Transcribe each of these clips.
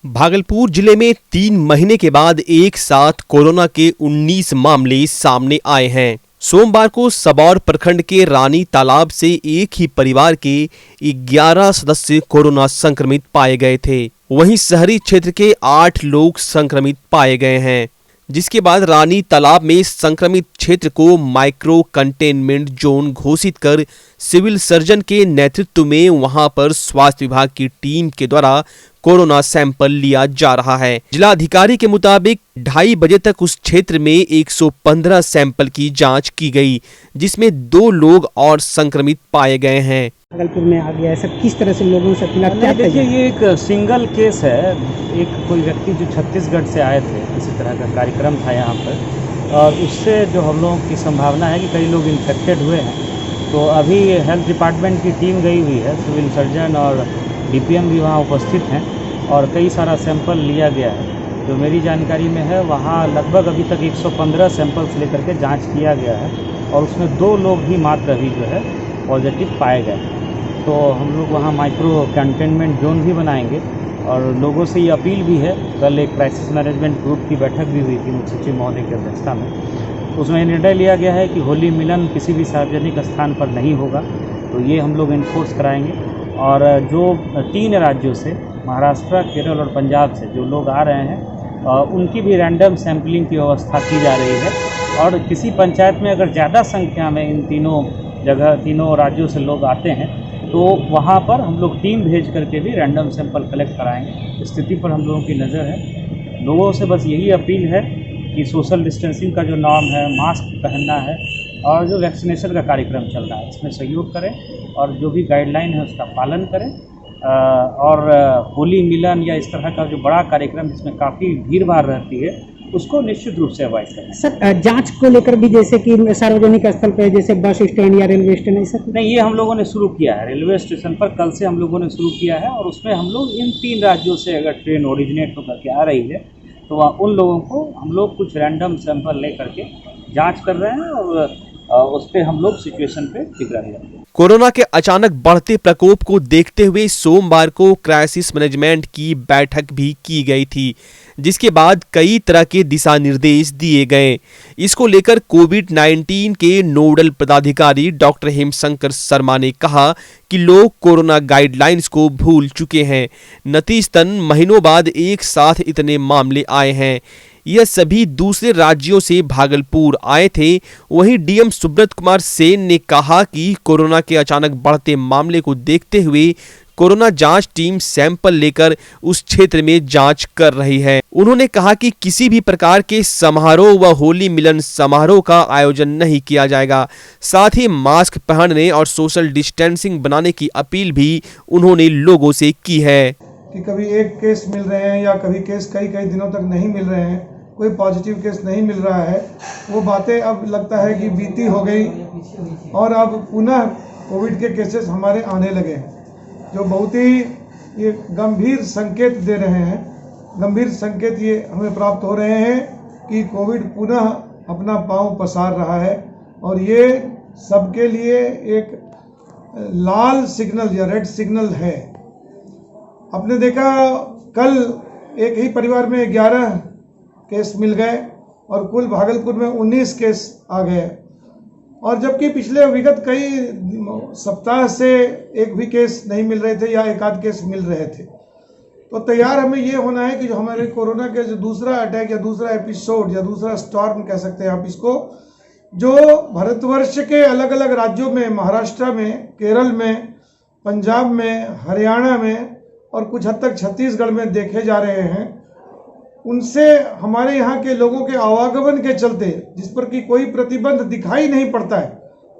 भागलपुर जिले में 3 महीने के बाद एक साथ कोरोना के 19 मामले सामने आए हैं। सोमवार को सबौर प्रखंड के रानी तालाब से एक ही परिवार के 11 सदस्य कोरोना संक्रमित पाए गए थे। वहीं शहरी क्षेत्र के 8 लोग संक्रमित पाए गए हैं, जिसके बाद रानी तालाब में संक्रमित क्षेत्र को माइक्रो कंटेनमेंट जोन घोषित कर सिविल सर्जन के नेतृत्व में वहां पर स्वास्थ्य विभाग की टीम के द्वारा कोरोना सैंपल लिया जा रहा है। जिलाधिकारी के मुताबिक 2:30 बजे तक उस क्षेत्र में 115 सैंपल की जांच की गई, जिसमें 2 लोग और संक्रमित पाए गए हैं। भागलपुर में आ गया है, सब किस तरह से लोगों से फिलहाल क्या देखिए, ये एक सिंगल केस है। एक कोई व्यक्ति जो छत्तीसगढ़ से आए थे, इसी तरह का कार्यक्रम था यहाँ पर, और उससे जो हम लोगों की संभावना है कि कई लोग इन्फेक्टेड हुए हैं। तो अभी हेल्थ डिपार्टमेंट की टीम गई हुई है, सिविल सर्जन और डीपीएम भी वहाँ उपस्थित हैं और कई सारा सैंपल लिया गया है। जो मेरी जानकारी में है, वहाँ लगभग अभी तक 115 सैंपल्स लेकर के जांच किया गया है और उसमें 2 लोग ही मात्र अभी जो है पॉजिटिव पाए गए। तो हम लोग वहाँ माइक्रो कंटेनमेंट जोन भी बनाएंगे और लोगों से ये अपील भी है। कल एक क्राइसिस मैनेजमेंट ग्रुप की बैठक भी हुई थी मुख्य सचिव महोदय की अध्यक्षता में। उसमें निर्णय लिया गया है कि होली मिलन किसी भी सार्वजनिक स्थान पर नहीं होगा, तो ये हम लोग इन्फोर्स कराएंगे। और जो 3 राज्यों से, महाराष्ट्र, केरल और पंजाब से जो लोग आ रहे हैं, उनकी भी रैंडम सैम्पलिंग की व्यवस्था की जा रही है। और किसी पंचायत में अगर ज़्यादा संख्या में इन तीनों राज्यों से लोग आते हैं, तो वहाँ पर हम लोग टीम भेज करके भी रैंडम सैंपल कलेक्ट कराएंगे। स्थिति पर हम लोगों की नज़र है। लोगों से बस यही अपील है कि सोशल डिस्टेंसिंग का जो नॉर्म है, मास्क पहनना है और जो वैक्सीनेशन का कार्यक्रम चल रहा है, इसमें सहयोग करें और जो भी गाइडलाइन है उसका पालन करें। और होली मिलन या इस तरह का जो बड़ा कार्यक्रम जिसमें काफ़ी भीड़ भाड़ रहती है, उसको निश्चित रूप से अवॉइड करें। सर, जांच को लेकर भी जैसे कि सार्वजनिक स्थल पर जैसे बस स्टैंड या रेलवे स्टैंड, ऐसा नहीं, ये हम लोगों ने शुरू किया है। रेलवे स्टेशन पर कल से हम लोगों ने शुरू किया है और उसमें हम लोग इन 3 राज्यों से अगर ट्रेन ओरिजिनेट होकर के आ रही है, तो वहाँ उन लोगों को हम लोग कुछ रैंडम सैंपल ले करके जांच कर रहे हैं और उस पर हम लोग सिचुएशन पे टिक रहे हैं। कोरोना के अचानक बढ़ते प्रकोप को देखते हुए सोमवार को क्राइसिस मैनेजमेंट की बैठक भी की गई थी, जिसके बाद कई तरह के दिशा निर्देश दिए गए। इसको लेकर कोविड-19 के नोडल पदाधिकारी डॉक्टर हेमशंकर शर्मा ने कहा कि लोग कोरोना गाइडलाइंस को भूल चुके हैं। नतीजतन महीनों बाद एक साथ इतने मामले आए हैं। यह सभी दूसरे राज्यों से भागलपुर आए थे। वहीं डीएम सुब्रत कुमार सेन ने कहा कि कोरोना के अचानक बढ़ते मामले को देखते हुए कोरोना जांच टीम सैंपल लेकर उस क्षेत्र में जांच कर रही है। उन्होंने कहा कि किसी भी प्रकार के समारोह व होली मिलन समारोह का आयोजन नहीं किया जाएगा। साथ ही मास्क पहनने और सोशल डिस्टेंसिंग बनाने की अपील भी उन्होंने लोगों से की है। कि कभी एक केस मिल रहे हैं या कभी केस कई दिनों तक नहीं मिल रहे हैं, कोई पॉजिटिव केस नहीं मिल रहा है, वो बातें अब लगता है कि बीती हो गई और अब पुनः कोविड के केसेस हमारे आने लगे हैं, जो बहुत ही ये गंभीर संकेत दे रहे हैं। गंभीर संकेत ये हमें प्राप्त हो रहे हैं कि कोविड पुनः अपना पांव पसार रहा है और ये सबके लिए एक लाल सिग्नल या रेड सिग्नल है। आपने देखा, कल एक ही परिवार में 11 केस मिल गए और कुल भागलपुर में 19 केस आ गए, और जबकि पिछले विगत कई सप्ताह से एक भी केस नहीं मिल रहे थे या एक आध केस मिल रहे थे। तो तैयार हमें ये होना है कि जो हमारे कोरोना के जो दूसरा अटैक या दूसरा एपिसोड या दूसरा स्टॉर्म कह सकते हैं आप इसको, जो भारतवर्ष के अलग अलग राज्यों में, महाराष्ट्र में, केरल में, पंजाब में, हरियाणा में और कुछ हद तक छत्तीसगढ़ में देखे जा रहे हैं, उनसे हमारे यहाँ के लोगों के आवागमन के चलते, जिस पर कि कोई प्रतिबंध दिखाई नहीं पड़ता है,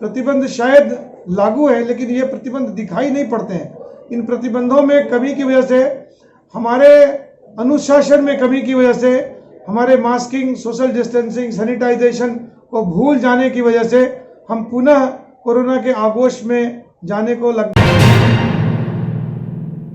प्रतिबंध शायद लागू है लेकिन ये प्रतिबंध दिखाई नहीं पड़ते हैं। इन प्रतिबंधों में कमी की वजह से, हमारे अनुशासन में कमी की वजह से, हमारे मास्किंग, सोशल डिस्टेंसिंग, सैनिटाइजेशन को भूल जाने की वजह से हम पुनः कोरोना के आगोश में जाने को लगता है।